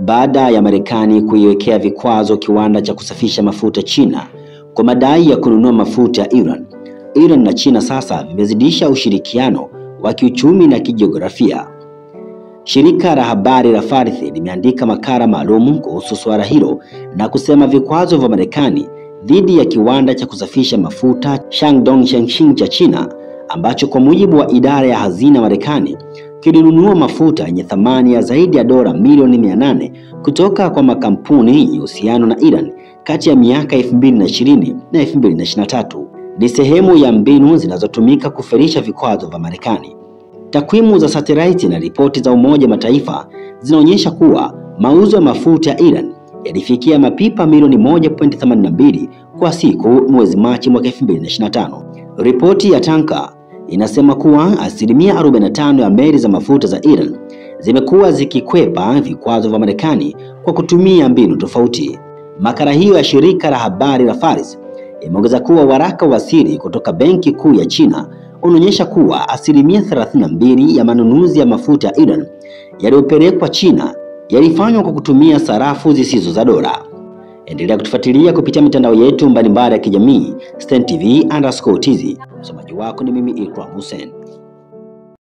baada ya Marekani kuiwekea vikwazo kiwanda cha kusafisha mafuta China kwa madai ya kununua mafuta ya Iran. Iran na China sasa vimezidisha ushirikiano wa kiuchumi na kijiografia. Shirika la habari la Farsi limeandika makala maalum kuhusu suala hilo na kusema vikwazo vya Marekani dhidi ya kiwanda cha kusafisha mafuta Shandong Shengxin cha China, ambacho kwa mujibu wa idara ya hazina Marekani kilinunua mafuta yenye thamani ya zaidi ya dola milioni 800 kutoka kwa makampuni yenye uhusiano na Iran kati ya miaka 2020 na 2023. Ni sehemu ya mbinu zinazotumika kuferisha vikwazo vya Marekani. Takwimu za satellite na ripoti za Umoja Mataifa zinaonyesha kuwa mauzo ya mafuta ya Iran yalifikia mapipa milioni 1.82 kwa siku mwezi Machi mwaka 2025. Ripoti ya Tanka inasema kuwa asilimia 45 ya meli za mafuta za Iran zimekuwa zikikwepa vikwazo vya Marekani kwa kutumia mbinu tofauti. Makala hiyo ya shirika la habari la Fars imeongeza kuwa waraka wa siri kutoka Benki Kuu ya China unaonyesha kuwa asilimia 32 ya manunuzi ya mafuta ya Iran yaliyopelekwa China yalifanywa kwa kutumia sarafu zisizo za dola. Endelea kutufuatilia kupitia mitandao yetu mbalimbali ya kijamii, StanTV_TZ. Msomaji wako ni mimi Ikram Hussein.